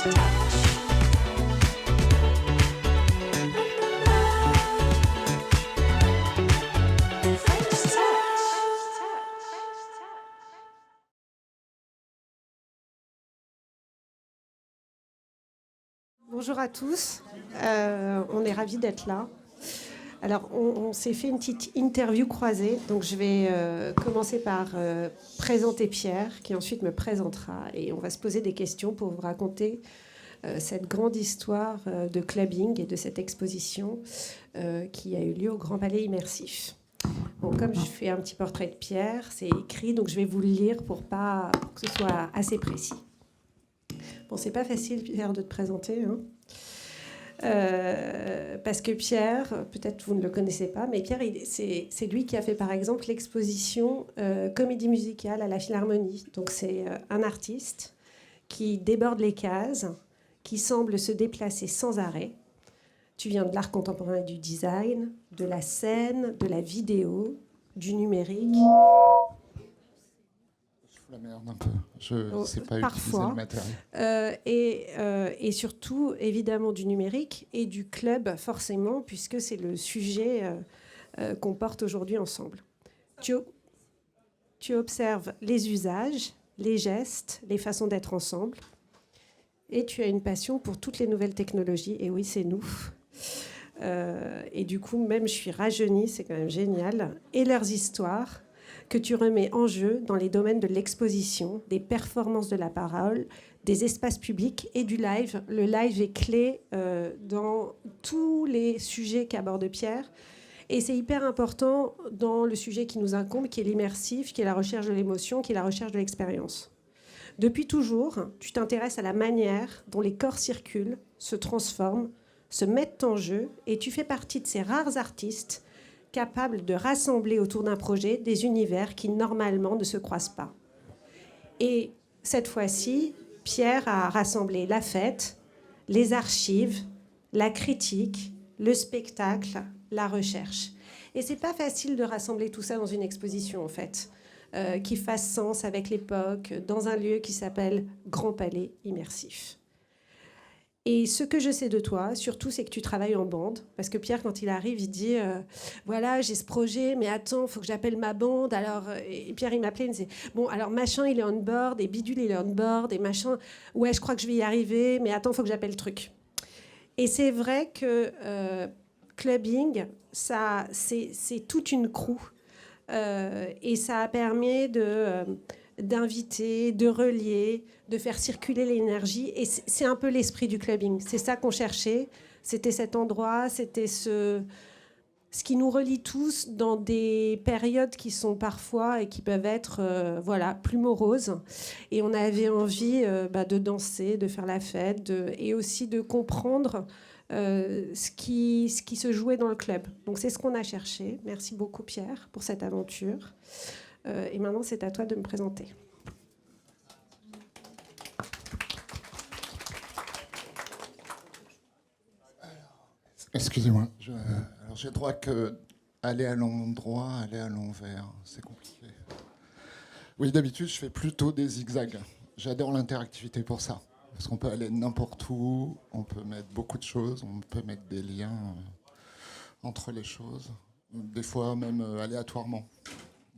Bonjour à tous, on est ravis d'être là. Alors, on s'est fait une petite interview croisée, donc je vais commencer par présenter Pierre, qui ensuite me présentera, et on va se poser des questions pour vous raconter cette grande histoire de clubbing et de cette exposition qui a eu lieu au Grand Palais Immersif. Bon, comme je fais un petit portrait de Pierre, c'est écrit, donc je vais vous le lire pour que ce soit assez précis. Bon, c'est pas facile, Pierre, de te présenter, hein. Parce que Pierre, peut-être vous ne le connaissez pas, mais Pierre, c'est lui qui a fait par exemple l'exposition Comédie musicale à la Philharmonie. Donc c'est un artiste qui déborde les cases, qui semble se déplacer sans arrêt. Tu viens de l'art contemporain et du design, de la scène, de la vidéo, du numérique. La merde un peu. Je ne sais pas utiliser le matériel. Et surtout, évidemment, du numérique et du club, forcément, puisque c'est le sujet qu'on porte aujourd'hui ensemble. Tu observes les usages, les gestes, les façons d'être ensemble. Et tu as une passion pour toutes les nouvelles technologies. Et oui, c'est nous. Et du coup, même je suis rajeunie, c'est quand même génial. Et leurs histoires que tu remets en jeu dans les domaines de l'exposition, des performances de la parole, des espaces publics et du live. Le live est clé dans tous les sujets qu'aborde Pierre. Et c'est hyper important dans le sujet qui nous incombe, qui est l'immersif, qui est la recherche de l'émotion, qui est la recherche de l'expérience. Depuis toujours, tu t'intéresses à la manière dont les corps circulent, se transforment, se mettent en jeu, et tu fais partie de ces rares artistes capable de rassembler autour d'un projet des univers qui, normalement, ne se croisent pas. Et cette fois-ci, Pierre a rassemblé la fête, les archives, la critique, le spectacle, la recherche. Et c'est pas facile de rassembler tout ça dans une exposition, en fait, qui fasse sens avec l'époque, dans un lieu qui s'appelle Grand Palais Immersif. Et ce que je sais de toi, surtout, c'est que tu travailles en bande. Parce que Pierre, quand il arrive, il dit voilà, j'ai ce projet, mais attends, il faut que j'appelle ma bande. Alors, et Pierre, il m'appelait, il me disait bon, alors machin, il est on board, et bidule, il est on board, et machin, ouais, je crois que je vais y arriver, mais attends, il faut que j'appelle le truc. Et c'est vrai que clubbing, ça, c'est toute une crew. Et ça a permis d'inviter, de relier, de faire circuler l'énergie. Et c'est un peu l'esprit du clubbing. C'est ça qu'on cherchait. C'était cet endroit, c'était ce qui nous relie tous dans des périodes qui sont parfois et qui peuvent être plus moroses. Et on avait envie de danser, de faire la fête, et aussi de comprendre ce qui se jouait dans le club. Donc c'est ce qu'on a cherché. Merci beaucoup Pierre pour cette aventure. Et maintenant c'est à toi de me présenter. Excusez-moi. Alors j'ai droit que aller à l'endroit, aller à l'envers. C'est compliqué. Oui, d'habitude je fais plutôt des zigzags. J'adore l'interactivité pour ça. Parce qu'on peut aller n'importe où, on peut mettre beaucoup de choses, on peut mettre des liens entre les choses, des fois même aléatoirement,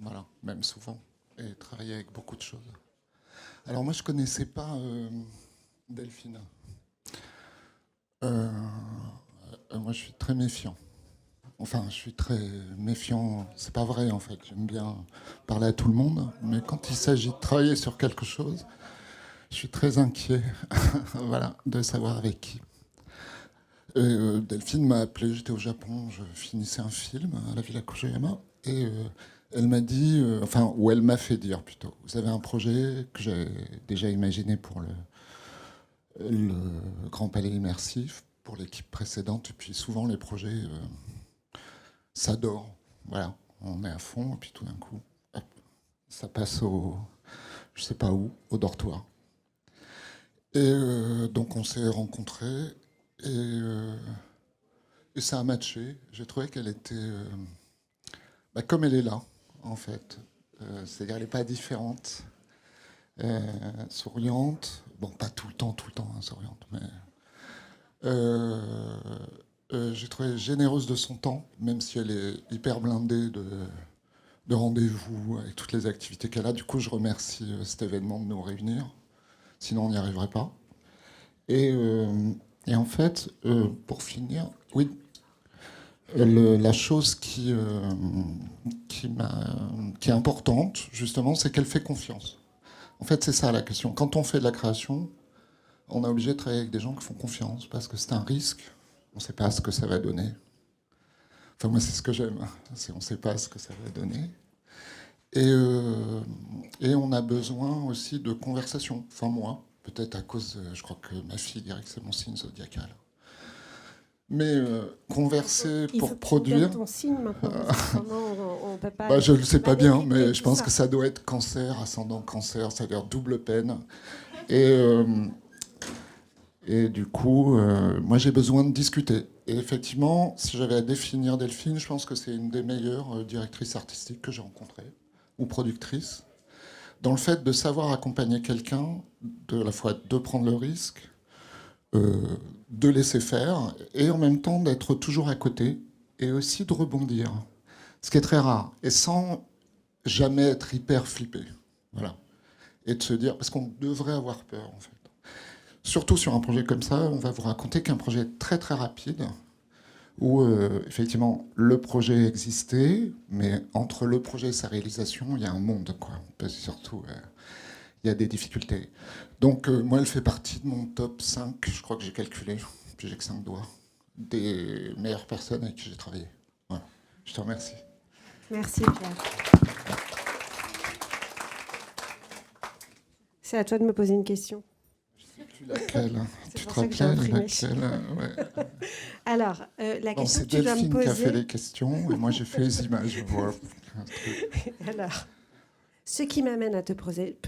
voilà, même souvent, et travailler avec beaucoup de choses. Alors moi je connaissais pas Delphine. Moi je suis très méfiant. Enfin, je suis très méfiant, c'est pas vrai en fait, j'aime bien parler à tout le monde, mais quand il s'agit de travailler sur quelque chose, je suis très inquiet voilà, de savoir avec qui. Delphine m'a appelé, j'étais au Japon, je finissais un film à la Villa Kujayama, et elle m'a dit, ou elle m'a fait dire plutôt, vous avez un projet que j'ai déjà imaginé pour le Grand Palais Immersif, pour l'équipe précédente, et puis souvent les projets, ça dort, voilà, on est à fond, et puis tout d'un coup, hop, ça passe je sais pas où, au dortoir. Et donc on s'est rencontrés, et ça a matché. J'ai trouvé qu'elle était comme elle est là, en fait. C'est-à-dire qu'elle n'est pas différente. souriante. Bon, pas tout le temps, hein, souriante, mais j'ai trouvé généreuse de son temps, même si elle est hyper blindée de rendez-vous avec toutes les activités qu'elle a. Du coup, je remercie cet événement de nous réunir. Sinon, on n'y arriverait pas. Et en fait, pour finir, oui, la chose qui est importante, justement, c'est qu'elle fait confiance. En fait, c'est ça la question. Quand on fait de la création, on est obligé de travailler avec des gens qui font confiance, parce que c'est un risque. On ne sait pas ce que ça va donner. Enfin, moi, c'est ce que j'aime. On ne sait pas ce que ça va donner. Et on a besoin aussi de conversation. Enfin, moi, peut-être à cause, je crois que ma fille dirait que c'est mon signe zodiacal. Mais converser pour produire. Ton signe maintenant. On peut pas. Bah, je ne le sais pas bien, mais je pense que ça doit être cancer, ascendant cancer, c'est-à-dire double peine. Et du coup, moi j'ai besoin de discuter. Et effectivement, si j'avais à définir Delphine, je pense que c'est une des meilleures directrices artistiques que j'ai rencontrées, ou productrices, dans le fait de savoir accompagner quelqu'un, de la fois de prendre le risque, de laisser faire, et en même temps d'être toujours à côté, et aussi de rebondir. Ce qui est très rare, et sans jamais être hyper flippé. Voilà. Et de se dire, parce qu'on devrait avoir peur, en fait. Surtout sur un projet comme ça, on va vous raconter qu'un projet très très rapide, où effectivement le projet existait, mais entre le projet et sa réalisation, il y a un monde, quoi. Parce que surtout, il y a des difficultés. Donc moi, elle fait partie de mon top 5, je crois que j'ai calculé, puis j'ai que 5 doigts, des meilleures personnes avec qui j'ai travaillé. Voilà. Je te remercie. Merci Pierre. C'est à toi de me poser une question. Laquelle? Tu te rappelles laquelle? Ouais. Alors, la question que tu dois me poser... C'est Delphine qui a fait les questions et moi j'ai fait les images. Alors, ce qui m'amène à te poser,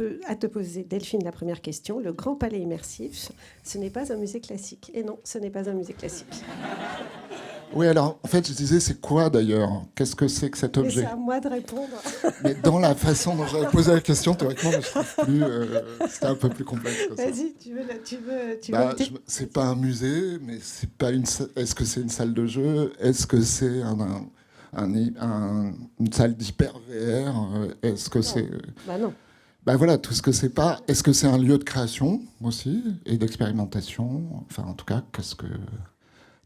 Delphine, la première question. Le Grand Palais Immersif, ce n'est pas un musée classique. Et non, ce n'est pas un musée classique. Oui, alors, en fait, je disais, c'est quoi d'ailleurs? Qu'est-ce que c'est que cet objet? C'est à moi de répondre. Mais dans la façon dont j'avais posé la question, théoriquement, je trouve plus... c'était un peu plus complexe que ça. Vas-y, tu veux c'est pas un musée, mais c'est pas une... Est-ce que c'est une salle de jeu? Est-ce que c'est une salle d'hyper VR? Est-ce que c'est... Bah non. Bah voilà, tout ce que c'est pas... Est-ce que c'est un lieu de création aussi et d'expérimentation? Enfin, en tout cas, qu'est-ce que...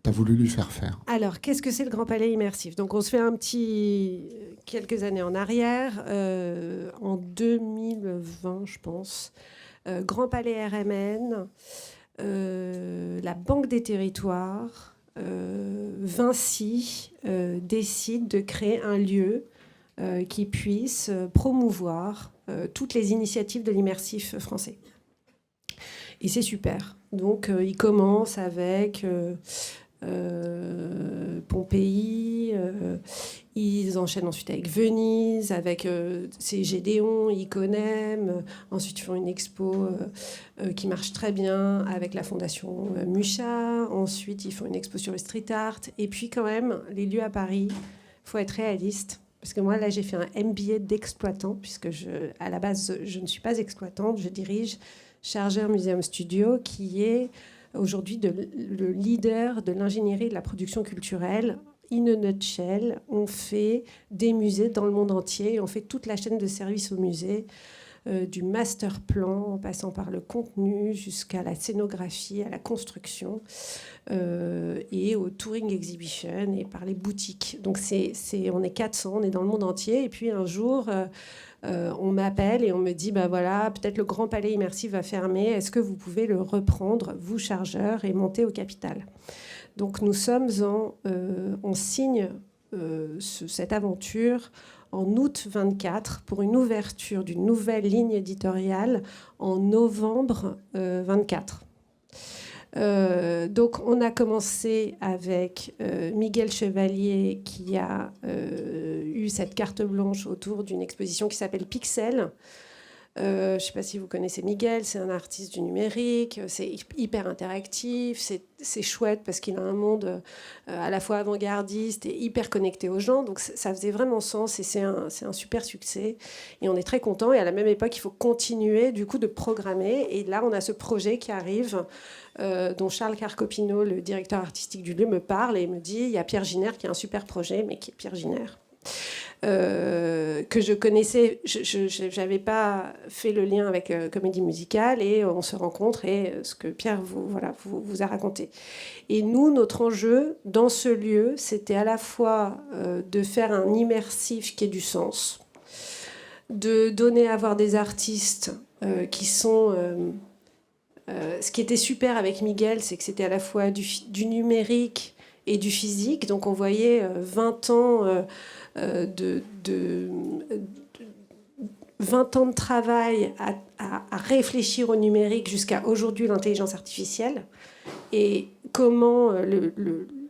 T'as voulu lui faire faire. Alors, qu'est-ce que c'est le Grand Palais Immersif? Donc, on se fait quelques années en arrière, en 2020, je pense. Grand Palais RMN, la Banque des Territoires, Vinci décide de créer un lieu qui puisse promouvoir toutes les initiatives de l'immersif français. Et c'est super. Donc, il commence avec... Pompéi, ils enchaînent ensuite avec Venise, avec c'est Gédéon, Iconem, ensuite ils font une expo qui marche très bien avec la fondation Mucha, ensuite ils font une expo sur le street art, et puis quand même les lieux à Paris, il faut être réaliste, parce que moi là j'ai fait un MBA d'exploitant, puisque à la base je ne suis pas exploitante, je dirige Charger Museum Studio, qui est aujourd'hui le leader de l'ingénierie de la production culturelle. In a nutshell, on fait des musées dans le monde entier. On fait toute la chaîne de services au musée, du master plan, en passant par le contenu, jusqu'à la scénographie, à la construction, et au touring exhibition, et par les boutiques. Donc on est 400, on est dans le monde entier. Et puis un jour... on m'appelle et on me dit, voilà, peut-être le Grand Palais Immersif va fermer. Est-ce que vous pouvez le reprendre, vous, Chargeur, et monter au capital? Donc nous sommes on signe cette aventure en août 24 pour une ouverture d'une nouvelle ligne éditoriale en novembre 24. Donc on a commencé avec Miguel Chevalier, qui a eu cette carte blanche autour d'une exposition qui s'appelle Pixel, Je ne sais pas si vous connaissez Miguel, c'est un artiste du numérique, c'est hyper interactif, c'est chouette parce qu'il a un monde à la fois avant-gardiste et hyper connecté aux gens, donc ça faisait vraiment sens et c'est un super succès. Et on est très content, et à la même époque, il faut continuer du coup de programmer, et là on a ce projet qui arrive, dont Charles Carcopino, le directeur artistique du lieu, me parle et me dit, il y a Pierre Giner qui a un super projet, mais qui est Pierre Giner que je connaissais, je n'avais pas fait le lien avec comédie musicale, et on se rencontre, et ce que Pierre vous a raconté. Et nous, notre enjeu dans ce lieu, c'était à la fois de faire un immersif qui ait du sens, de donner à voir des artistes qui sont... ce qui était super avec Miguel, c'est que c'était à la fois du numérique et du physique. Donc on voyait 20 ans... 20 ans de travail à réfléchir au numérique jusqu'à aujourd'hui l'intelligence artificielle, et comment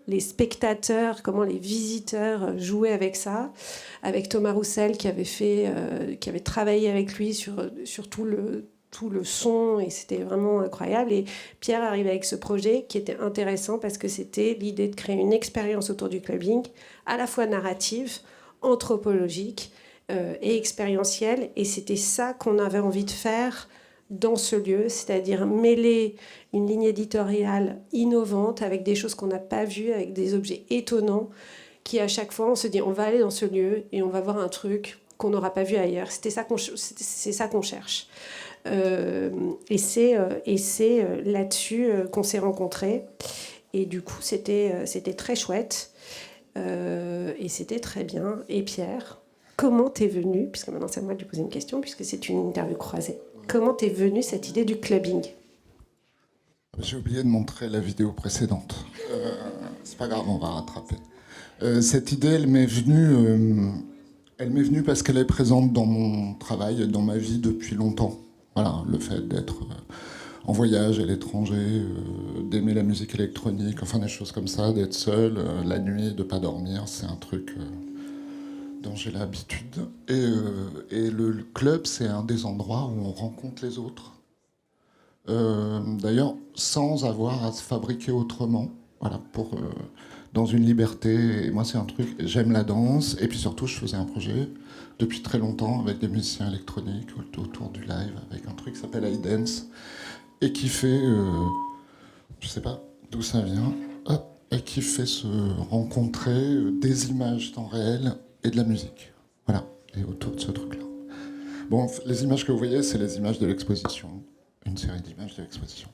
les spectateurs, comment les visiteurs jouaient avec ça, avec Thomas Roussel qui avait travaillé avec lui sur tout le son, et c'était vraiment incroyable. Et Pierre arrivait avec ce projet qui était intéressant parce que c'était l'idée de créer une expérience autour du clubbing, à la fois narrative, anthropologique et expérientielle. Et c'était ça qu'on avait envie de faire dans ce lieu, c'est-à-dire mêler une ligne éditoriale innovante avec des choses qu'on n'a pas vues, avec des objets étonnants, qui à chaque fois on se dit on va aller dans ce lieu et on va voir un truc qu'on n'aura pas vu ailleurs. C'est ça qu'on cherche. Et c'est là-dessus qu'on s'est rencontrés. Et du coup, c'était très chouette. Et c'était très bien. Et Pierre, comment t'es venu, puisque maintenant c'est à moi de lui poser une question, puisque c'est une interview croisée, comment t'es venue cette idée du clubbing? J'ai oublié de montrer la vidéo précédente. C'est pas grave, on va rattraper. Cette idée, elle m'est venue parce qu'elle est présente dans mon travail, dans ma vie depuis longtemps. Voilà, le fait d'être en voyage à l'étranger, d'aimer la musique électronique, enfin des choses comme ça, d'être seul la nuit, de pas dormir, c'est un truc dont j'ai l'habitude. Et le club, c'est un des endroits où on rencontre les autres. D'ailleurs, sans avoir à se fabriquer autrement, voilà, dans une liberté. Et moi, c'est un truc, j'aime la danse, et puis surtout, je faisais un projet depuis très longtemps avec des musiciens électroniques autour du live, avec un truc qui s'appelle iDance, et qui fait, je sais pas d'où ça vient, et qui fait se rencontrer des images temps réel et de la musique. Voilà, et autour de ce truc-là. Bon, les images que vous voyez, c'est les images de l'exposition, une série d'images de l'exposition.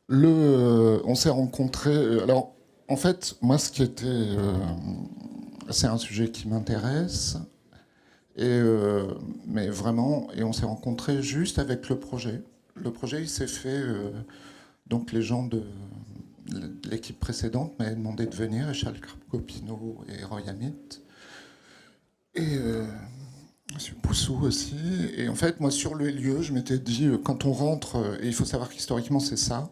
On s'est rencontrés. Alors, en fait, moi, ce qui était, c'est un sujet qui m'intéresse, mais vraiment, et on s'est rencontrés juste avec le projet. Le projet, il s'est fait. Donc, les gens de l'équipe précédente m'avaient demandé de venir, et Charles Carcopino et Roy Amit. Et M. Poussou aussi. Et en fait, moi, sur le lieu, je m'étais dit, quand on rentre, et il faut savoir qu'historiquement, c'est ça,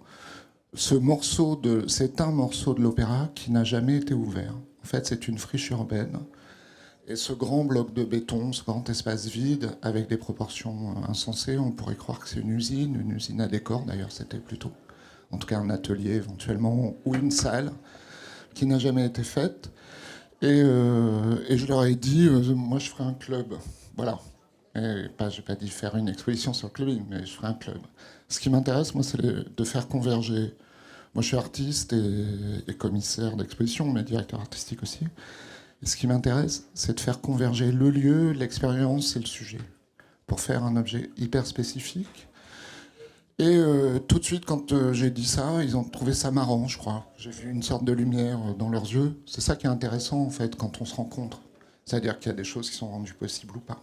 c'est un morceau de l'opéra qui n'a jamais été ouvert. En fait, c'est une friche urbaine. Et ce grand bloc de béton, ce grand espace vide, avec des proportions insensées, on pourrait croire que c'est une usine à décor, d'ailleurs, c'était plutôt. En tout cas, un atelier éventuellement, ou une salle, qui n'a jamais été faite. Et je leur ai dit, moi je ferai un club. Voilà. Je n'ai pas dit faire une exposition sur le clubbing, mais je ferai un club. Ce qui m'intéresse, moi, c'est de faire converger. Moi, je suis artiste et commissaire d'exposition, mais directeur artistique aussi. Et ce qui m'intéresse, c'est de faire converger le lieu, l'expérience et le sujet, pour faire un objet hyper spécifique. Et tout de suite, quand j'ai dit ça, ils ont trouvé ça marrant, je crois. J'ai vu une sorte de lumière dans leurs yeux. C'est ça qui est intéressant, en fait, quand on se rencontre. C'est-à-dire qu'il y a des choses qui sont rendues possibles ou pas.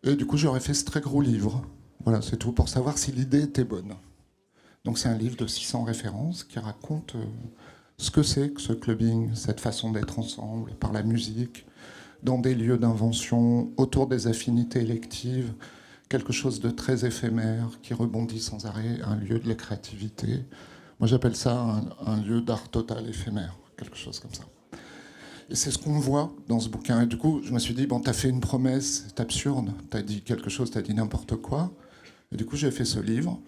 Et du coup, j'aurais fait ce très gros livre. Voilà, c'est tout, pour savoir si l'idée était bonne. Donc c'est un livre de 600 références qui raconte ce que c'est que ce clubbing, cette façon d'être ensemble, par la musique, dans des lieux d'invention, autour des affinités électives, quelque chose de très éphémère, qui rebondit sans arrêt, un lieu de la créativité. Moi, j'appelle ça un lieu d'art total éphémère, quelque chose comme ça. Et c'est ce qu'on voit dans ce bouquin. Et du coup, je me suis dit, bon, t'as fait une promesse, c'est absurde, t'as dit quelque chose, t'as dit n'importe quoi. Et du coup, j'ai fait ce livre.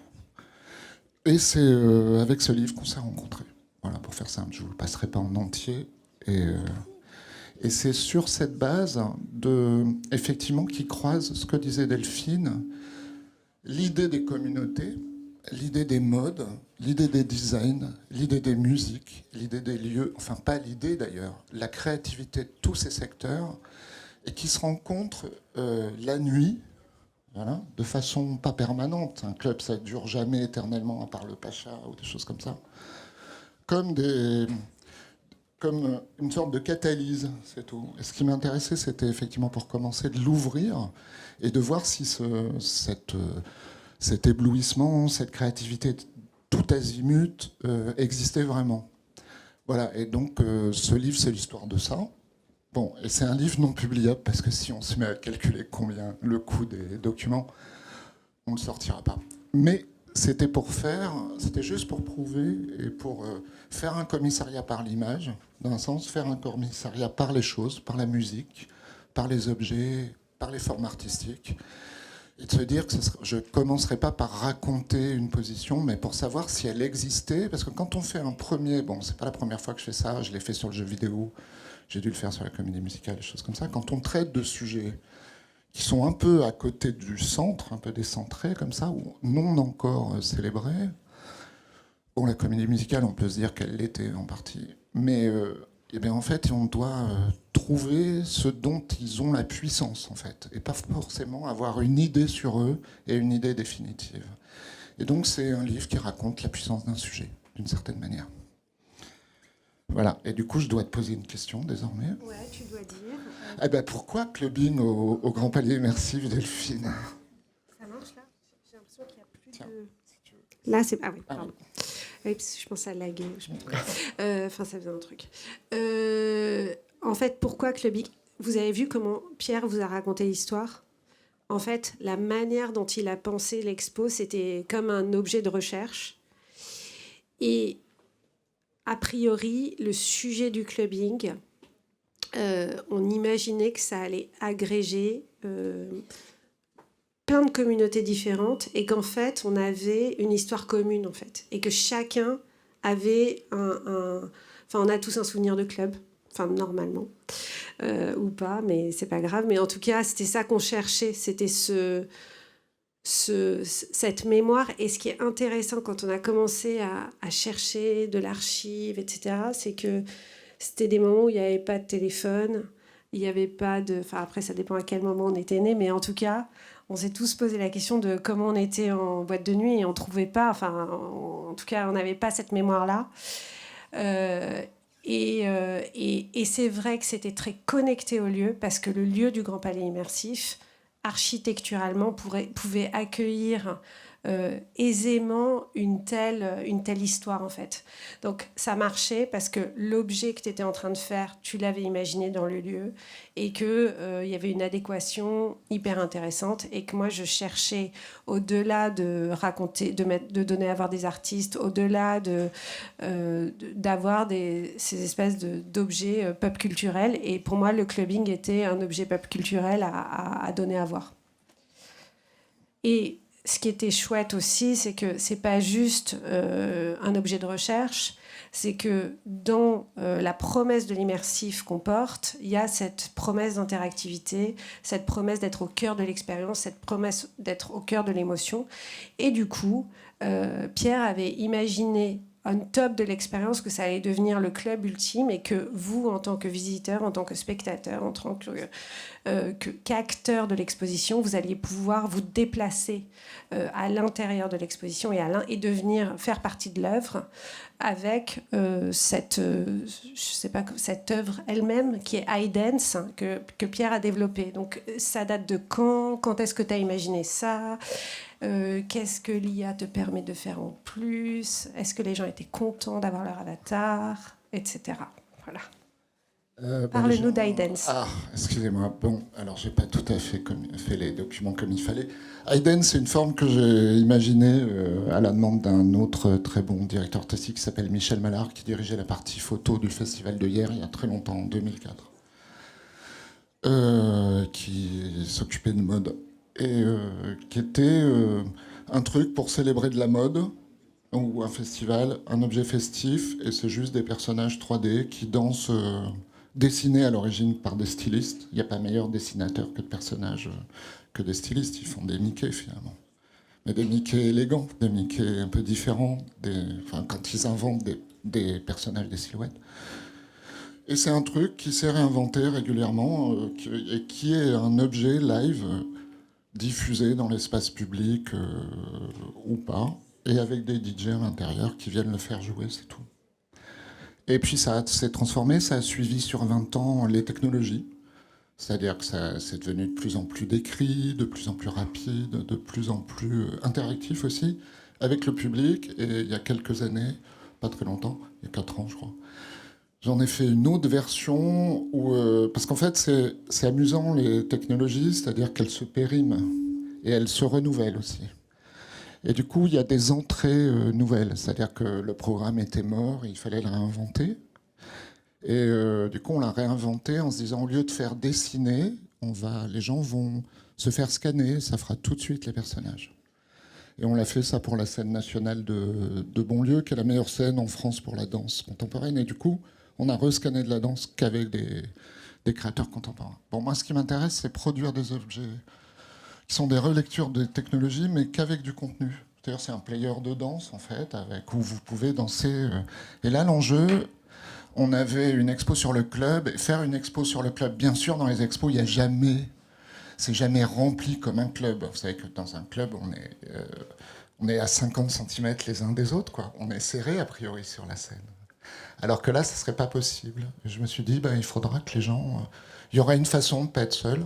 Et c'est avec ce livre qu'on s'est rencontrés. Voilà, pour faire simple, je ne vous le passerai pas en entier. Et c'est sur cette base, effectivement, qui croise ce que disait Delphine, l'idée des communautés, l'idée des modes, l'idée des designs, l'idée des musiques, l'idée des lieux, enfin pas l'idée d'ailleurs, la créativité de tous ces secteurs, et qui se rencontrent la nuit, voilà, de façon pas permanente. Un club, ça ne dure jamais éternellement, à part le Pacha ou des choses comme ça. Comme une sorte de catalyse, c'est tout. Et ce qui m'intéressait, c'était effectivement pour commencer de l'ouvrir et de voir si cet éblouissement, cette créativité tout azimut existait vraiment. Voilà, et donc ce livre, c'est l'histoire de ça. Bon, et c'est un livre non publiable parce que si on se met à calculer combien le coût des documents, on ne le sortira pas. Mais c'était juste pour prouver et pour faire un commissariat par l'image, dans un sens, faire un commissariat par les choses, par la musique, par les objets, par les formes artistiques, et de se dire que je ne commencerai pas par raconter une position, mais pour savoir si elle existait, parce que quand on fait un premier, bon, c'est pas la première fois que je fais ça, je l'ai fait sur le jeu vidéo, j'ai dû le faire sur la comédie musicale, des choses comme ça, quand on traite de sujets qui sont un peu à côté du centre, un peu décentrés comme ça, ou non encore célébrés. Bon, la comédie musicale, on peut se dire qu'elle l'était en partie, mais eh bien, en fait, on doit trouver ce dont ils ont la puissance, en fait, et pas forcément avoir une idée sur eux et une idée définitive. Et donc, c'est un livre qui raconte la puissance d'un sujet, d'une certaine manière. Voilà, et du coup, je dois te poser une question désormais. Ouais, tu dois dire. Eh ben, pourquoi clubbing au Grand Palais Immersif, Delphine? Ça marche là? J'ai l'impression qu'il n'y a plus Tiens, de. si tu veux. Là, c'est. Ah oui, Ah pardon. oui. Oui, parce que je pensais à laguer. Enfin, ça faisait un truc. En fait, pourquoi clubbing? Vous avez vu comment Pierre vous a raconté l'histoire? En fait, la manière dont il a pensé l'expo, c'était comme un objet de recherche. Et a priori, le sujet du clubbing, on imaginait que ça allait agréger plein de communautés différentes et qu'en fait, on avait une histoire commune, en fait. Et que chacun avait Enfin, on a tous un souvenir de club, enfin, normalement. Ou pas, mais c'est pas grave. Mais en tout cas, c'était ça qu'on cherchait. C'était cette mémoire. Et ce qui est intéressant quand on a commencé à chercher de l'archive, etc., c'est que c'était des moments où il n'y avait pas de téléphone, il n'y avait pas de... Enfin, après, ça dépend à quel moment on était né, mais en tout cas, on s'est tous posé la question de comment on était en boîte de nuit et on ne trouvait pas... Enfin, en tout cas, on n'avait pas cette mémoire-là. Et c'est vrai que c'était très connecté au lieu, parce que le lieu du Grand Palais Immersif, architecturalement, pouvait accueillir aisément une telle histoire, en fait. Donc ça marchait parce que l'objet que tu étais en train de faire, tu l'avais imaginé dans le lieu, et qu'il y avait une adéquation hyper intéressante, et que moi je cherchais, au-delà de raconter, de donner à voir des artistes, au-delà d'avoir ces espèces d'objets pop culturels, et pour moi le clubbing était un objet pop culturel à donner à voir. Et ce qui était chouette aussi, c'est que c'est pas juste un objet de recherche, c'est que dans la promesse de l'immersif qu'on porte, il y a cette promesse d'interactivité, cette promesse d'être au cœur de l'expérience, cette promesse d'être au cœur de l'émotion. Et du coup, Pierre avait imaginé on top de l'expérience que ça allait devenir le club ultime, et que vous, en tant que visiteur, en tant que spectateur, en tant qu'acteur de l'exposition, vous alliez pouvoir vous déplacer à l'intérieur de l'exposition et faire partie de l'œuvre avec cette œuvre elle-même qui est iDance, hein, que Pierre a développée. Donc ça date de quand est-ce que tu as imaginé ça? Qu'est-ce que l'IA te permet de faire en plus? Est-ce que les gens étaient contents d'avoir leur avatar, etc. Voilà. Parle-nous d'iDance. Ah, excusez-moi. Bon, alors j'ai pas tout à fait fait les documents comme il fallait. iDance, c'est une forme que j'ai imaginée à la demande d'un autre très bon directeur artistique qui s'appelle Michel Mallard, qui dirigeait la partie photo du festival de hier, il y a très longtemps, en 2004, qui s'occupait de mode et qui était un truc pour célébrer de la mode ou un festival, un objet festif, et c'est juste des personnages 3D qui dansent, dessinés à l'origine par des stylistes. Il n'y a pas meilleur dessinateur que de personnages que des stylistes. Ils font des Mickey finalement. Mais des Mickey élégants, des Mickey un peu différents, enfin, quand ils inventent des personnages, des silhouettes. Et c'est un truc qui s'est réinventé régulièrement et qui est un objet live diffusé dans l'espace public ou pas, et avec des DJ à l'intérieur qui viennent le faire jouer, c'est tout. Et puis ça s'est transformé, ça a suivi sur 20 ans les technologies, c'est-à-dire que c'est devenu de plus en plus décrit, de plus en plus rapide, de plus en plus interactif aussi, avec le public. Et il y a quelques années, pas très longtemps, il y a 4 ans je crois, j'en ai fait une autre version où, parce qu'en fait c'est amusant les technologies, c'est-à-dire qu'elles se périment et elles se renouvellent aussi. Et du coup, il y a des entrées nouvelles, c'est-à-dire que le programme était mort, et il fallait le réinventer. Et du coup, on l'a réinventé en se disant, au lieu de faire dessiner, les gens vont se faire scanner, ça fera tout de suite les personnages. Et on l'a fait ça pour la scène nationale de Bonlieu, qui est la meilleure scène en France pour la danse contemporaine. Et du coup, on a rescanné de la danse qu'avec des créateurs contemporains. Bon, moi, ce qui m'intéresse, c'est produire des objets qui sont des relectures de technologies, mais qu'avec du contenu. C'est-à-dire, c'est un player de danse, en fait, où vous pouvez danser. Et là, l'enjeu, on avait une expo sur le club. Et faire une expo sur le club, bien sûr, dans les expos, il n'y a jamais... C'est jamais rempli comme un club. Vous savez que dans un club, on est à 50 cm les uns des autres, quoi. On est serré, a priori, sur la scène. Alors que là, ça ne serait pas possible. Et je me suis dit, il faudra que les gens... Il y aura une façon de ne pas être seul.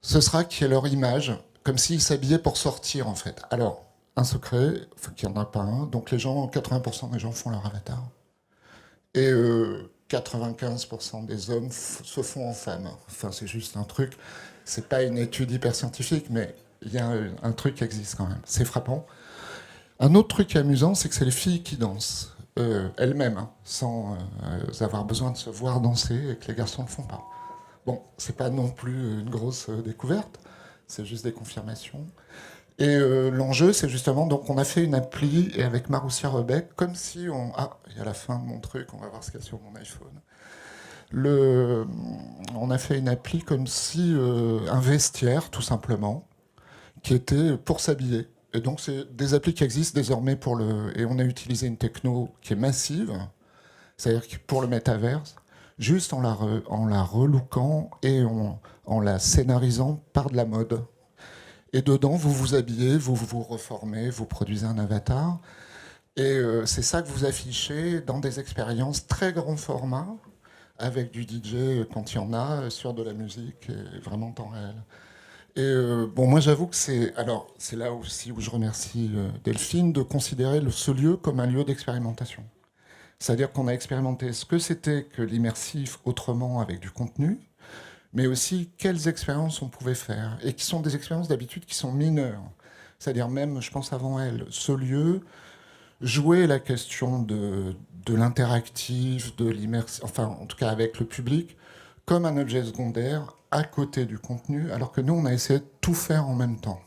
Ce sera qu'il y ait leur image, comme s'ils s'habillaient pour sortir, en fait. Alors, un secret, il faut qu'il n'y en a pas un. Donc les gens, 80% des gens font leur avatar. Et 95% des hommes se font en femmes. Enfin, c'est juste un truc. C'est pas une étude hyper scientifique, mais il y a un truc qui existe quand même. C'est frappant. Un autre truc amusant, c'est que c'est les filles qui dansent elles-mêmes, hein, sans avoir besoin de se voir danser, et que les garçons ne le font pas. Bon, c'est pas non plus une grosse découverte, c'est juste des confirmations. Et l'enjeu, c'est justement, donc on a fait une appli, et avec Maroussia Rebec, comme si on... Ah, il y a la fin de mon truc, on va voir ce qu'il y a sur mon iPhone. On a fait une appli comme si un vestiaire, tout simplement, qui était pour s'habiller. Et donc c'est des applis qui existent désormais pour le... Et on a utilisé une techno qui est massive, c'est-à-dire que pour le métaverse, juste en la relooking et en la scénarisant par de la mode. Et dedans, vous vous habillez, vous vous reformez, vous produisez un avatar. Et c'est ça que vous affichez dans des expériences très grand format, avec du DJ quand il y en a, sur de la musique, et vraiment en temps réel. Et bon, moi j'avoue que c'est... Alors, c'est là aussi où je remercie Delphine de considérer ce lieu comme un lieu d'expérimentation. C'est-à-dire qu'on a expérimenté ce que c'était que l'immersif autrement avec du contenu, mais aussi quelles expériences on pouvait faire, et qui sont des expériences d'habitude qui sont mineures. C'est-à-dire même, je pense avant elle, ce lieu, jouer la question de l'interactif, de l'immersif, enfin en tout cas avec le public, comme un objet secondaire à côté du contenu, alors que nous, on a essayé de tout faire en même temps.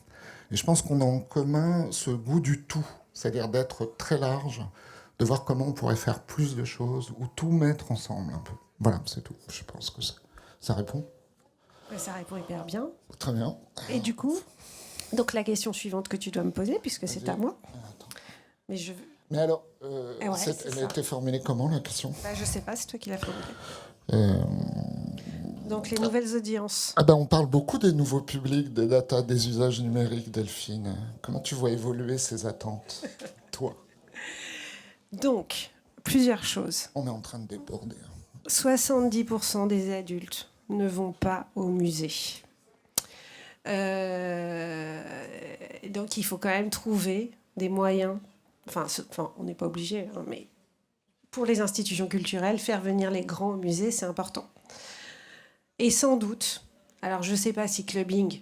Et je pense qu'on a en commun ce goût du tout, c'est-à-dire d'être très large, de voir comment on pourrait faire plus de choses, ou tout mettre ensemble un peu. Voilà, c'est tout. Je pense que ça répond. Ça répond hyper bien. Très bien. Et du coup, donc la question suivante que tu dois me poser, puisque c'est à moi. Mais je... Mais alors, ouais, elle a été formulée comment, la question? Je sais pas, c'est toi qui l'as formulée. Donc les nouvelles audiences. On parle beaucoup des nouveaux publics, des data, des usages numériques, Delphine. Comment tu vois évoluer ces attentes, toi? Donc, plusieurs choses. On est en train de déborder. 70% des adultes ne vont pas au musée. Donc il faut quand même trouver des moyens, enfin on n'est pas obligé, hein, mais pour les institutions culturelles, faire venir les grands au musée, c'est important. Et sans doute, alors je ne sais pas si clubbing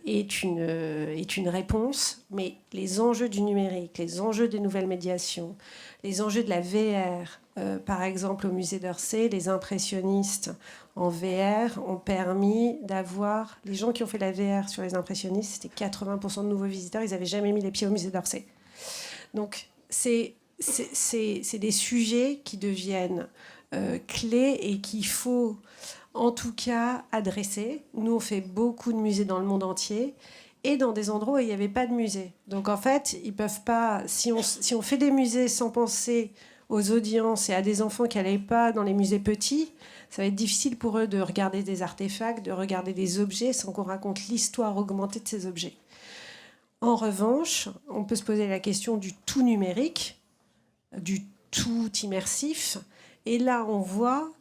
est une réponse, mais les enjeux du numérique, les enjeux des nouvelles médiations, les enjeux de la VR, par exemple au musée d'Orsay, les impressionnistes en VR ont permis d'avoir... Les gens qui ont fait la VR sur les impressionnistes, c'était 80% de nouveaux visiteurs, ils n'avaient jamais mis les pieds au musée d'Orsay. Donc c'est des sujets qui deviennent clés et qu'il faut en tout cas adresser. Nous, on fait beaucoup de musées dans le monde entier et dans des endroits où il n'y avait pas de musée. Donc en fait, ils peuvent pas... Si on fait des musées sans penser aux audiences et à des enfants qui n'allaient pas dans les musées petits, ça va être difficile pour eux de regarder des artefacts, de regarder des objets sans qu'on raconte l'histoire augmentée de ces objets. En revanche, on peut se poser la question du tout numérique, du tout immersif. Et là, on voit,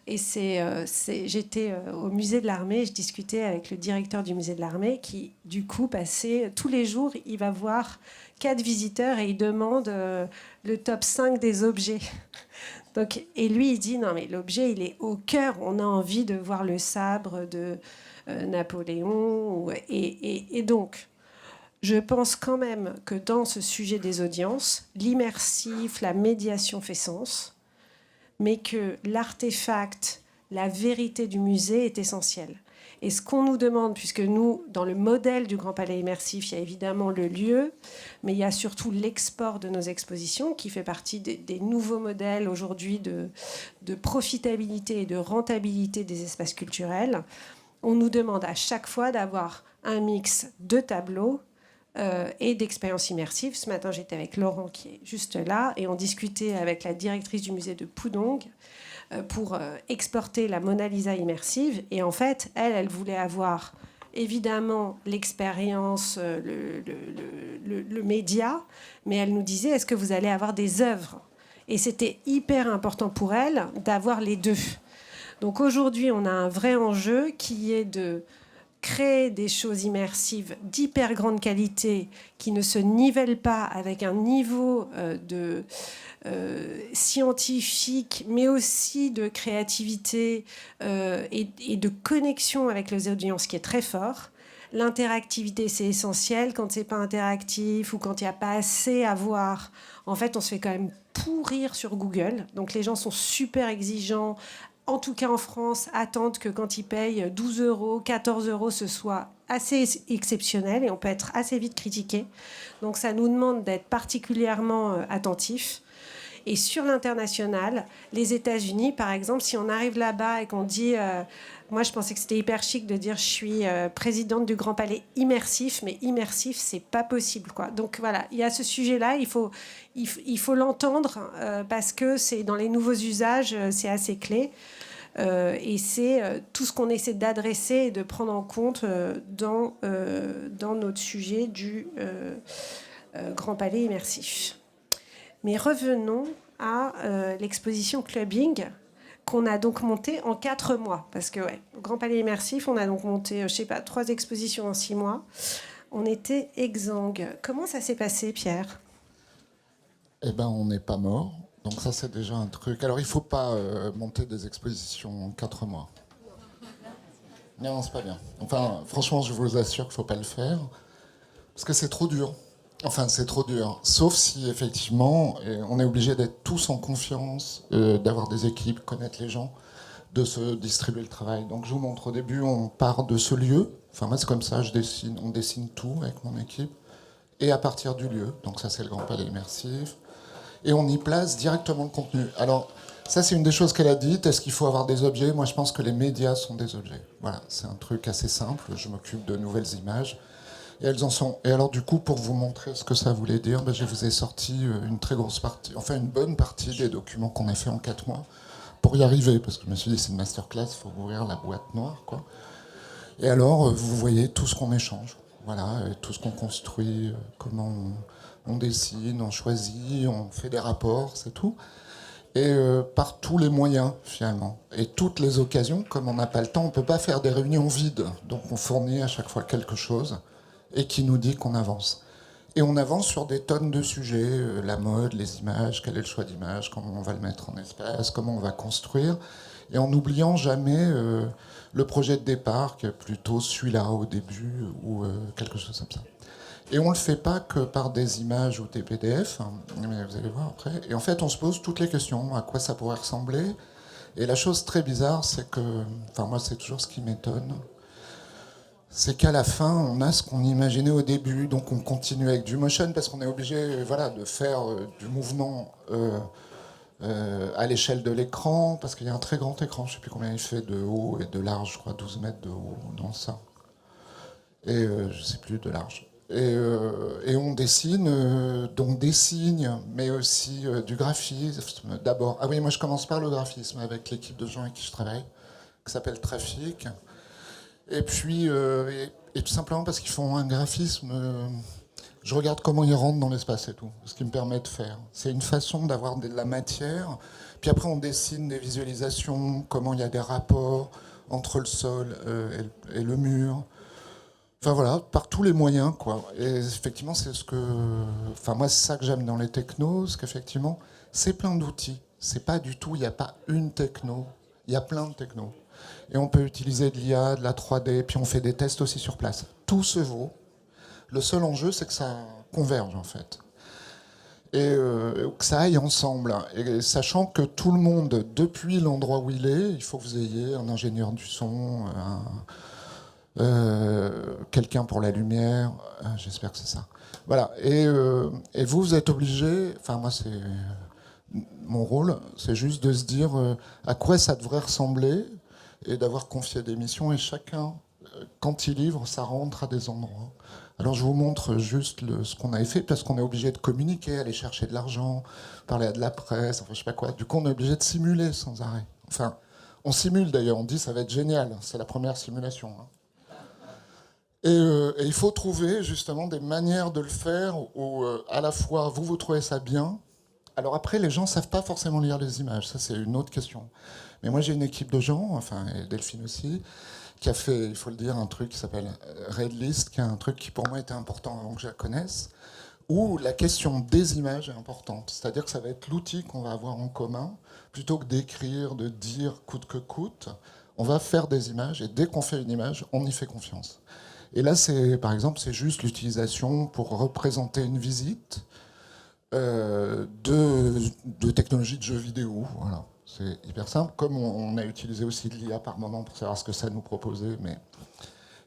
et j'étais au musée de l'Armée, je discutais avec le directeur du musée de l'Armée qui, du coup, passait tous les jours, il va voir 4 visiteurs et il demande le top 5 des objets. Donc, et lui, il dit, non, mais l'objet, il est au cœur. On a envie de voir le sabre de Napoléon. Et donc, je pense quand même que dans ce sujet des audiences, l'immersif, la médiation fait sens, mais que l'artefact, la vérité du musée est essentielle. Et ce qu'on nous demande, puisque nous, dans le modèle du Grand Palais immersif, il y a évidemment le lieu, mais il y a surtout l'export de nos expositions, qui fait partie des nouveaux modèles aujourd'hui de profitabilité et de rentabilité des espaces culturels. On nous demande à chaque fois d'avoir un mix de tableaux et d'expériences immersives. Ce matin, j'étais avec Laurent, qui est juste là, et on discutait avec la directrice du musée de Pudong pour exporter la Mona Lisa immersive. Et en fait, elle voulait avoir évidemment l'expérience, le média, mais elle nous disait, est-ce que vous allez avoir des œuvres ? Et c'était hyper important pour elle d'avoir les deux. Donc aujourd'hui, on a un vrai enjeu qui est de créer des choses immersives d'hyper grande qualité qui ne se nivellent pas avec un niveau scientifique, mais aussi de créativité et de connexion avec les audiences qui est très fort. L'interactivité, c'est essentiel. Quand c'est pas interactif ou quand il n'y a pas assez à voir, en fait, on se fait quand même pourrir sur Google. Donc les gens sont super exigeants. En tout cas en France, attendent que quand ils payent 12 euros, 14 euros, ce soit assez exceptionnel et on peut être assez vite critiqué. Donc ça nous demande d'être particulièrement attentifs. Et sur l'international, les États-Unis, par exemple, si on arrive là-bas et qu'on dit... moi, je pensais que c'était hyper chic de dire je suis présidente du Grand Palais immersif, mais immersif, c'est pas possible, quoi. Donc voilà, il y a ce sujet-là, il faut l'entendre parce que c'est dans les nouveaux usages, c'est assez clé. Et c'est tout ce qu'on essaie d'adresser et de prendre en compte dans notre sujet du Grand Palais immersif. Mais revenons à l'exposition Clubbing qu'on a donc montée en 4 mois. Parce que, au Grand Palais immersif, on a donc monté, 3 expositions en 6 mois. On était exsangues. Comment ça s'est passé, Pierre ? Eh ben, on n'est pas mort. Donc ça, c'est déjà un truc. Alors, il ne faut pas monter des expositions en 4 mois. Non, c'est pas bien. Enfin, franchement, je vous assure qu'il ne faut pas le faire. Parce que c'est trop dur. Enfin, c'est trop dur. Sauf si, effectivement, on est obligé d'être tous en confiance, d'avoir des équipes, connaître les gens, de se distribuer le travail. Donc, je vous montre au début, on part de ce lieu. Enfin, moi, c'est comme ça, on dessine tout avec mon équipe. Et à partir du lieu, donc ça, c'est le Grand Palais immersif. Et on y place directement le contenu. Alors, ça, c'est une des choses qu'elle a dites. Est-ce qu'il faut avoir des objets ? Moi, je pense que les médias sont des objets. Voilà, c'est un truc assez simple. Je m'occupe de nouvelles images. Et elles en sont. Et alors, du coup, pour vous montrer ce que ça voulait dire, je vous ai sorti une très grosse partie, enfin une bonne partie des documents qu'on a fait en 4 mois pour y arriver. Parce que je me suis dit, c'est une masterclass, il faut ouvrir la boîte noire, quoi. Et alors, vous voyez tout ce qu'on échange. Voilà, tout ce qu'on construit, comment on dessine, on choisit, on fait des rapports, c'est tout. Et par tous les moyens, finalement. Et toutes les occasions, comme on n'a pas le temps, on ne peut pas faire des réunions vides. Donc on fournit à chaque fois quelque chose et qui nous dit qu'on avance. Et on avance sur des tonnes de sujets, la mode, les images, quel est le choix d'image, comment on va le mettre en espace, comment on va construire, et en n'oubliant jamais le projet de départ, qui est plutôt celui-là au début, ou quelque chose comme ça. Et on ne le fait pas que par des images ou des PDF, hein, mais vous allez voir après. Et en fait, on se pose toutes les questions, à quoi ça pourrait ressembler. Et la chose très bizarre, c'est que, enfin moi c'est toujours ce qui m'étonne, c'est qu'à la fin, on a ce qu'on imaginait au début, donc on continue avec du motion parce qu'on est obligé, voilà, de faire du mouvement à l'échelle de l'écran, parce qu'il y a un très grand écran, je ne sais plus combien il fait de haut et de large, je crois 12 mètres de haut dans ça, et je ne sais plus de large. Et on dessine donc des signes, mais aussi du graphisme d'abord. Ah oui, moi je commence par le graphisme avec l'équipe de gens avec qui je travaille, qui s'appelle Trafic. Et puis, et tout simplement parce qu'ils font un graphisme, je regarde comment ils rentrent dans l'espace et tout, ce qui me permet de faire. C'est une façon d'avoir de la matière. Puis après, on dessine des visualisations, comment il y a des rapports entre le sol et le mur. Enfin voilà, par tous les moyens, quoi. Et effectivement, c'est ce que. Enfin, moi, c'est ça que j'aime dans les technos, c'est qu'effectivement, c'est plein d'outils. C'est pas du tout, il n'y a pas une techno, il y a plein de technos. Et on peut utiliser de l'IA, de la 3D, puis on fait des tests aussi sur place. Tout se vaut. Le seul enjeu, c'est que ça converge, en fait. Et que ça aille ensemble. Et sachant que tout le monde, depuis l'endroit où il est, il faut que vous ayez un ingénieur du son, quelqu'un pour la lumière, j'espère que c'est ça. Voilà. Et vous, vous êtes obligé, enfin moi c'est mon rôle, c'est juste de se dire à quoi ça devrait ressembler et d'avoir confié des missions et chacun, quand il livre, ça rentre à des endroits. Alors je vous montre juste ce qu'on avait fait parce qu'on est obligé de communiquer, aller chercher de l'argent, parler à de la presse, enfin je sais pas quoi. Du coup on est obligé de simuler sans arrêt. Enfin, on simule d'ailleurs, on dit ça va être génial, c'est la première simulation. Hein. Et il faut trouver justement des manières de le faire où à la fois vous trouvez ça bien. Alors après, les gens ne savent pas forcément lire les images, ça c'est une autre question. Mais moi j'ai une équipe de gens, enfin et Delphine aussi, qui a fait, il faut le dire, un truc qui s'appelle Redlist, qui est un truc qui pour moi était important avant que je la connaisse, où la question des images est importante. C'est-à-dire que ça va être l'outil qu'on va avoir en commun, plutôt que d'écrire, de dire coûte que coûte. On va faire des images et dès qu'on fait une image, on y fait confiance. Et là, par exemple, c'est juste l'utilisation pour représenter une visite de technologies de jeux vidéo. Voilà. C'est hyper simple. Comme on a utilisé aussi de l'IA par moment pour savoir ce que ça nous proposait.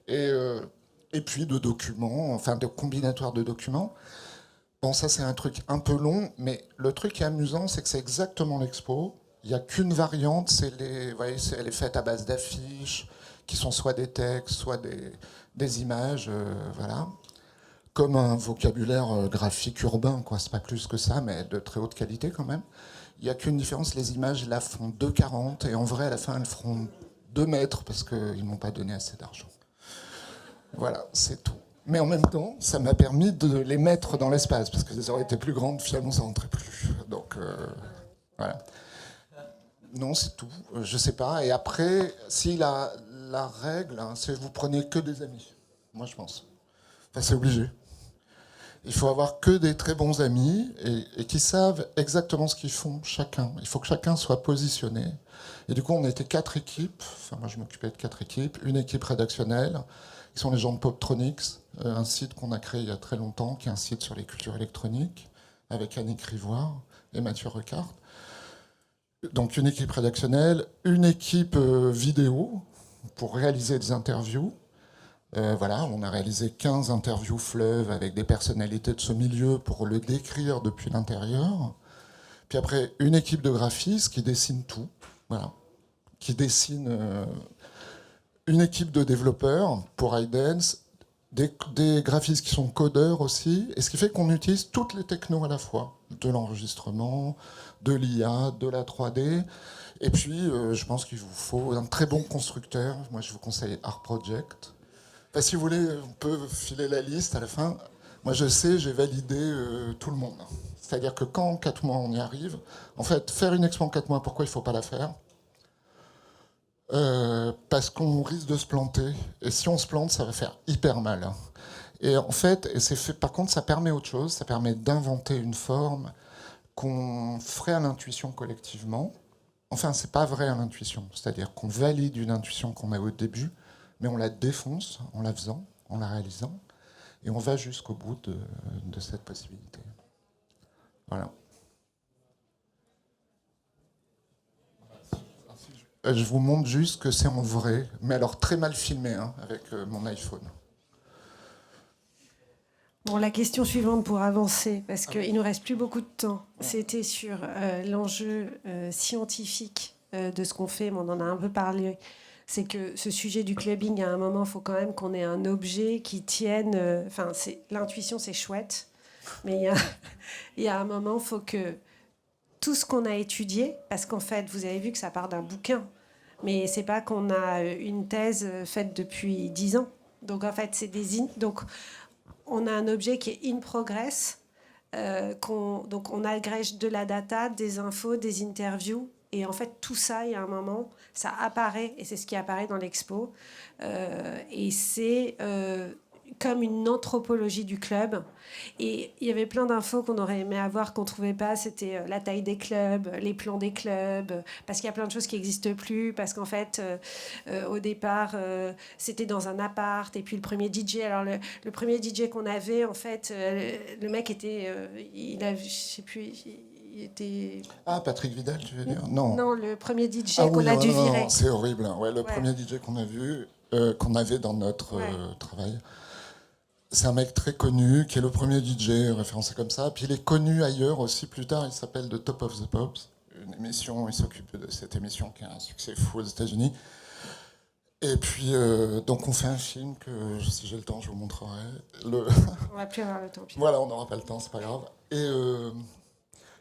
Et puis de documents, enfin de combinatoires de documents. Bon, ça c'est un truc un peu long, mais le truc qui est amusant, c'est que c'est exactement l'expo. Il n'y a qu'une variante, vous voyez, elle est faite à base d'affiches, qui sont soit des textes, soit des images, voilà. Comme un vocabulaire graphique urbain, quoi. C'est pas plus que ça, mais de très haute qualité quand même. Il n'y a qu'une différence, les images là font 2,40 et en vrai à la fin elles feront 2 mètres parce qu'ils ne m'ont pas donné assez d'argent. Voilà, c'est tout. Mais en même temps, ça m'a permis de les mettre dans l'espace parce que les auraient été plus grandes, finalement ça rentrait plus. Donc voilà. Non, c'est tout. Je sais pas. Et après, si la règle, hein, c'est vous prenez que des amis. Moi, je pense. Enfin, c'est obligé. Il faut avoir que des très bons amis et qui savent exactement ce qu'ils font chacun. Il faut que chacun soit positionné. Et du coup, on était 4 équipes. Enfin, moi, je m'occupais de 4 équipes. Une équipe rédactionnelle, qui sont les gens de Poptronics, un site qu'on a créé il y a très longtemps, qui est un site sur les cultures électroniques, avec Annick Rivoire et Mathieu Recart. Donc, une équipe rédactionnelle, une équipe vidéo pour réaliser des interviews. Voilà, on a réalisé 15 interviews fleuves avec des personnalités de ce milieu pour le décrire depuis l'intérieur. Puis après, une équipe de graphistes qui dessine tout, voilà, qui dessine une équipe de développeurs pour iDance, des graphistes qui sont codeurs aussi, et ce qui fait qu'on utilise toutes les technos à la fois, de l'enregistrement, de l'IA, de la 3D, et puis je pense qu'il vous faut un très bon constructeur. Moi, je vous conseille Art Project. Enfin, si vous voulez, on peut filer la liste à la fin. Moi, je sais, j'ai validé tout le monde. C'est-à-dire que quand en 4 mois on y arrive, en fait, faire une expo en 4 mois, pourquoi il ne faut pas la faire parce qu'on risque de se planter. Et si on se plante, ça va faire hyper mal. Et en fait, par contre, ça permet autre chose, ça permet d'inventer une forme qu'on ferait à l'intuition collectivement. Enfin, c'est pas vrai à l'intuition, c'est-à-dire qu'on valide une intuition qu'on a au début, mais on la défonce en la faisant, en la réalisant, et on va jusqu'au bout de cette possibilité. Voilà. Je vous montre juste que c'est en vrai, mais alors très mal filmé, hein, avec mon iPhone. Bon, la question suivante pour avancer, parce qu'il ne nous reste plus beaucoup de temps, c'était sur l'enjeu scientifique de ce qu'on fait, mais on en a un peu parlé. C'est que ce sujet du clubbing, à un moment, il faut quand même qu'on ait un objet qui tienne. Enfin, l'intuition, c'est chouette, mais il y a un moment, il faut que tout ce qu'on a étudié, parce qu'en fait, vous avez vu que ça part d'un bouquin, mais c'est pas qu'on a une thèse faite depuis 10 ans. Donc, en fait, c'est donc, on a un objet qui est in progress. Donc, on agrège de la data, des infos, des interviews. Et en fait, tout ça, il y a un moment, ça apparaît, et c'est ce qui apparaît dans l'expo. Et c'est comme une anthropologie du club. Et il y avait plein d'infos qu'on aurait aimé avoir, qu'on ne trouvait pas. C'était la taille des clubs, les plans des clubs, parce qu'il y a plein de choses qui n'existent plus, parce qu'en fait, au départ, c'était dans un appart. Et puis le premier DJ, alors le premier DJ qu'on avait, en fait, le mec était... je sais plus... Il était... Ah, Patrick Vidal, tu veux dire? Non. Non, le premier DJ qu'on a dû virer. Non, c'est horrible. Ouais, le premier DJ qu'on a vu, qu'on avait dans notre travail, c'est un mec très connu, qui est le premier DJ référencé comme ça. Puis il est connu ailleurs aussi plus tard. Il s'appelle The Top of the Pops. Une émission, il s'occupe de cette émission qui a un succès fou aux États-Unis. Et puis, donc on fait un film que, si j'ai le temps, je vous montrerai. On va plus avoir le temps. Voilà, on n'aura pas le temps, c'est pas grave.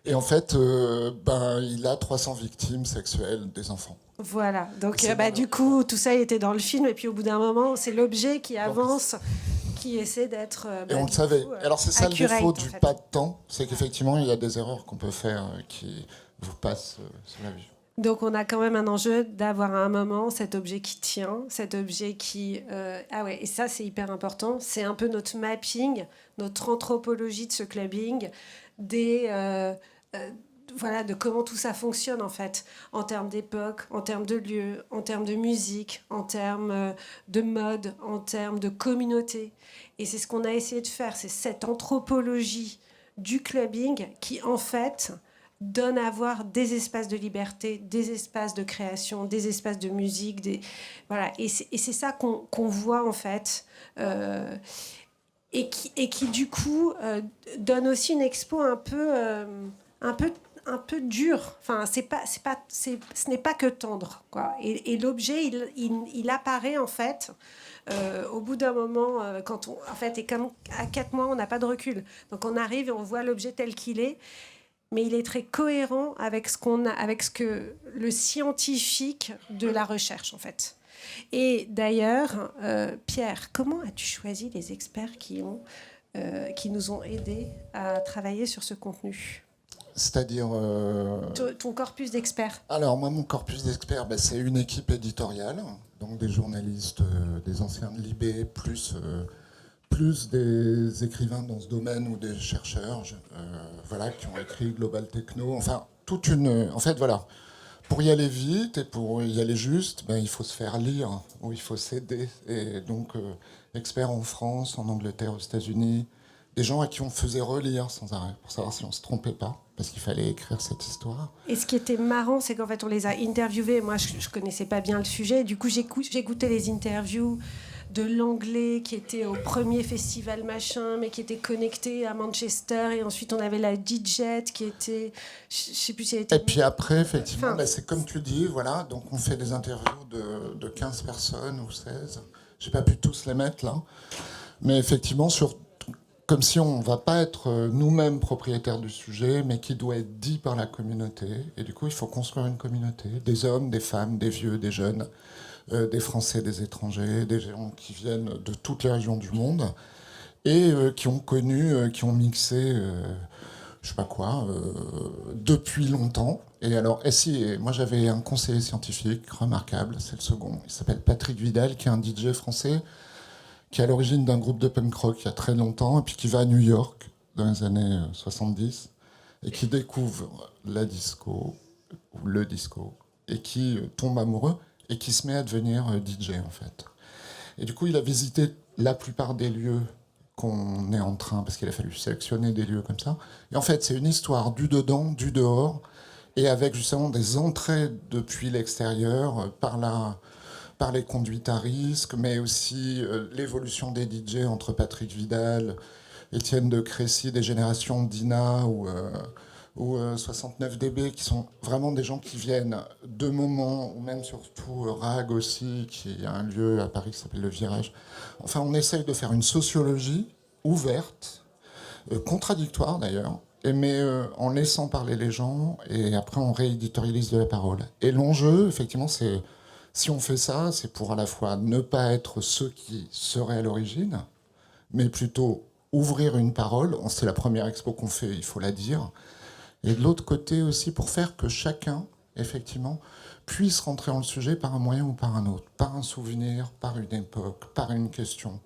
Et en fait, il a 300 victimes sexuelles des enfants. Voilà, donc du coup, tout ça était dans le film, et puis au bout d'un moment, c'est l'objet qui avance, qui essaie d'être... et on le savait. Alors c'est ça le défaut du pas de temps, c'est qu'effectivement, il y a des erreurs qu'on peut faire qui vous passent sur la vue. Donc on a quand même un enjeu d'avoir à un moment cet objet qui tient, cet objet qui... et ça c'est hyper important, c'est un peu notre mapping, notre anthropologie de ce clubbing, de comment tout ça fonctionne en fait, en termes d'époque, en termes de lieu, en termes de musique, en termes de mode, en termes de communauté. Et c'est ce qu'on a essayé de faire, c'est cette anthropologie du clubbing qui en fait donne à voir des espaces de liberté, des espaces de création, des espaces de musique, voilà. Et c'est ça qu'on voit en fait. Et qui du coup donne aussi une expo un peu dur. Enfin, ce n'est pas que tendre, quoi. Et l'objet, il apparaît en fait au bout d'un moment, quand en fait, et comme à 4 mois, on n'a pas de recul. Donc on arrive et on voit l'objet tel qu'il est, mais il est très cohérent avec ce que le scientifique de la recherche, en fait. Et d'ailleurs, Pierre, comment as-tu choisi les experts qui nous ont aidés à travailler sur ce contenu ? C'est-à-dire... Ton corpus d'experts. Alors, moi, mon corpus d'experts, c'est une équipe éditoriale, donc des journalistes, des anciens de Libé, plus des écrivains dans ce domaine ou des chercheurs qui ont écrit Global Techno. Enfin, En fait, voilà. Pour y aller vite et pour y aller juste, il faut se faire lire ou il faut s'aider. Et donc, experts en France, en Angleterre, aux États-Unis, des gens à qui on faisait relire sans arrêt pour savoir si on ne se trompait pas, parce qu'il fallait écrire cette histoire. Et ce qui était marrant, c'est qu'en fait, on les a interviewés. Moi, je ne connaissais pas bien le sujet. Du coup, j'écoutais les interviews de l'anglais qui était au premier festival machin, mais qui était connecté à Manchester. Et ensuite, on avait la DJ qui était... Je ne sais plus si elle était... Et puis après, effectivement, c'est comme tu dis, voilà. Donc, on fait des interviews de 15 personnes ou 16. Je n'ai pas pu tous les mettre, là. Mais effectivement, comme si on ne va pas être nous-mêmes propriétaires du sujet, mais qui doit être dit par la communauté. Et du coup, il faut construire une communauté. Des hommes, des femmes, des vieux, des jeunes, des Français, des étrangers, des gens qui viennent de toutes les régions du monde et qui ont connu, qui ont mixé, je sais pas quoi, depuis longtemps. Et alors, moi j'avais un conseiller scientifique remarquable, c'est le second. Il s'appelle Patrick Vidal, qui est un DJ français, qui est à l'origine d'un groupe de punk rock il y a très longtemps, et puis qui va à New York dans les années 70, et qui découvre la disco, ou le disco, et qui tombe amoureux, et qui se met à devenir DJ, en fait. Et du coup, il a visité la plupart des lieux qu'on est en train, parce qu'il a fallu sélectionner des lieux comme ça. Et en fait, c'est une histoire du dedans, du dehors, et avec justement des entrées depuis l'extérieur, par les conduites à risque, mais aussi l'évolution des DJ entre Patrick Vidal, Étienne de Crécy, des générations Dina ou 69 dB, qui sont vraiment des gens qui viennent de moments, ou même surtout RAG aussi, qui est un lieu à Paris qui s'appelle Le Virage. Enfin, on essaye de faire une sociologie ouverte, contradictoire d'ailleurs, mais en laissant parler les gens, et après on rééditorialise de la parole. Et l'enjeu, effectivement, c'est, si on fait ça, c'est pour à la fois ne pas être ceux qui seraient à l'origine, mais plutôt ouvrir une parole. C'est la première expo qu'on fait, il faut la dire. Et de l'autre côté aussi, pour faire que chacun, effectivement, puisse rentrer dans le sujet par un moyen ou par un autre, par un souvenir, par une époque, par une question.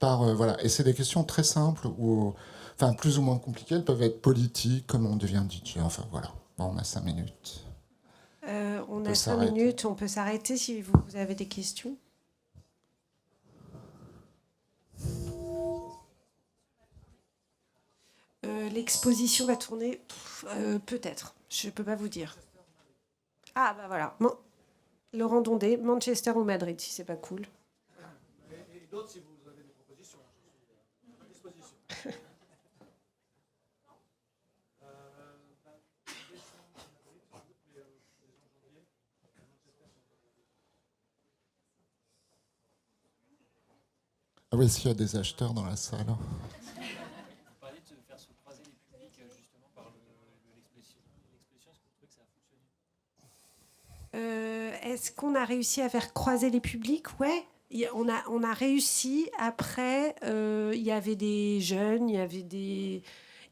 Voilà. Et c'est des questions très simples, ou enfin, plus ou moins compliquées. Elles peuvent être politiques, comment on devient DJ, enfin voilà. Bon, on a 5 minutes. On a 5 minutes, on peut s'arrêter si vous avez des questions. L'exposition va tourner, peut-être, je ne peux pas vous dire. Ah bah voilà, Laurent Dondé, Manchester ou Madrid, si c'est pas cool. Et d'autres, si vous avez des propositions, je suis à disposition. Ah oui, s'il y a des acheteurs dans la salle. Vous parliez de faire se croiser les publics justement par l'exposition. Est-ce que vous trouvez que ça a fonctionné ? Est-ce qu'on a réussi à faire croiser les publics ? Ouais. On a réussi. Après, il y avait des jeunes, il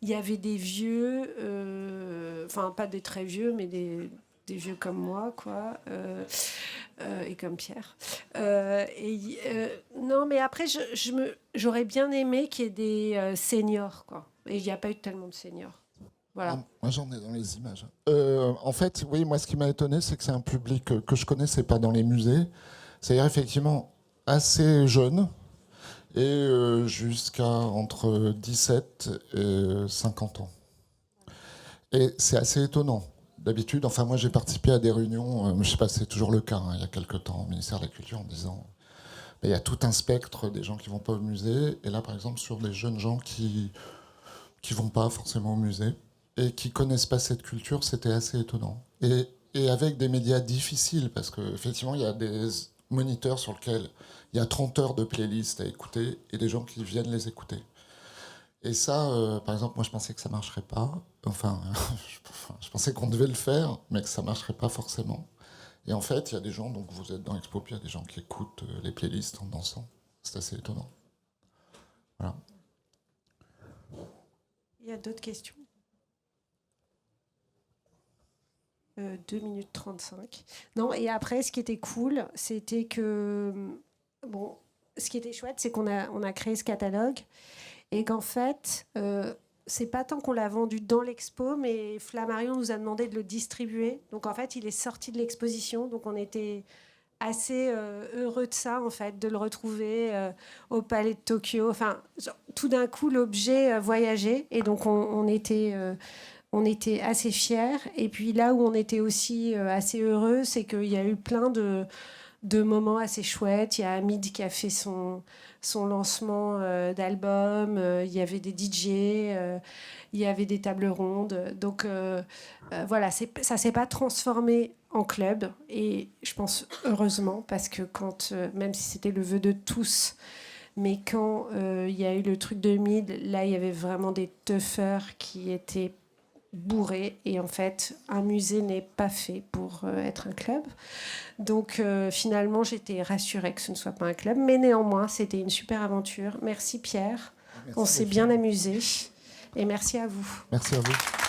y avait des vieux, enfin pas des très vieux, mais des vieux comme moi, quoi, et comme Pierre. Non, mais après, j'aurais bien aimé qu'il y ait des seniors, quoi. Et il n'y a pas eu tellement de seniors. Voilà. Moi, j'en ai dans les images. En fait, oui, moi, ce qui m'a étonné, c'est que c'est un public que je connaissais pas dans les musées. C'est-à-dire, effectivement, assez jeune, et jusqu'à entre 17 et 50 ans. Et c'est assez étonnant. D'habitude, enfin, moi, j'ai participé à des réunions, je ne sais pas si c'est toujours le cas, hein, il y a quelques temps, au ministère de la Culture, en disant il y a tout un spectre des gens qui ne vont pas au musée, et là, par exemple, sur des jeunes gens qui ne vont pas forcément au musée, et qui ne connaissent pas cette culture, c'était assez étonnant. Et avec des médias difficiles, parce qu'effectivement, il y a des moniteurs sur lesquels il y a 30 heures de playlist à écouter, et des gens qui viennent les écouter. Et ça, par exemple, moi, je pensais que ça ne marcherait pas. Enfin, je pensais qu'on devait le faire, mais que ça ne marcherait pas forcément. Et en fait, il y a des gens, donc vous êtes dans l'Expo, il y a des gens qui écoutent les playlists en dansant. C'est assez étonnant. Voilà. Il y a d'autres questions ? 2 minutes 35. Non, et après, ce qui était cool, c'était que... Bon, ce qui était chouette, c'est qu'on a créé ce catalogue, et qu'en fait, c'est pas tant qu'on l'a vendu dans l'expo, mais Flammarion nous a demandé de le distribuer. Donc en fait, il est sorti de l'exposition, donc on était assez heureux de ça, en fait, de le retrouver au Palais de Tokyo. Enfin, tout d'un coup, l'objet voyageait, et donc on était assez fiers. Et puis là où on était aussi assez heureux, c'est qu'il y a eu plein de moments assez chouettes. Il y a Hamid qui a fait son lancement d'album. Il y avait des DJ, il y avait des tables rondes. Donc voilà, ça ne s'est pas transformé en club. Et je pense heureusement, parce que même si c'était le vœu de tous, mais quand il y a eu le truc de Hamid, là, il y avait vraiment des teufeurs qui étaient bourré, et en fait un musée n'est pas fait pour être un club, donc finalement j'étais rassurée que ce ne soit pas un club, mais néanmoins c'était une super aventure. Merci Pierre, merci, on s'est bien amusé, et merci à vous. Merci à vous.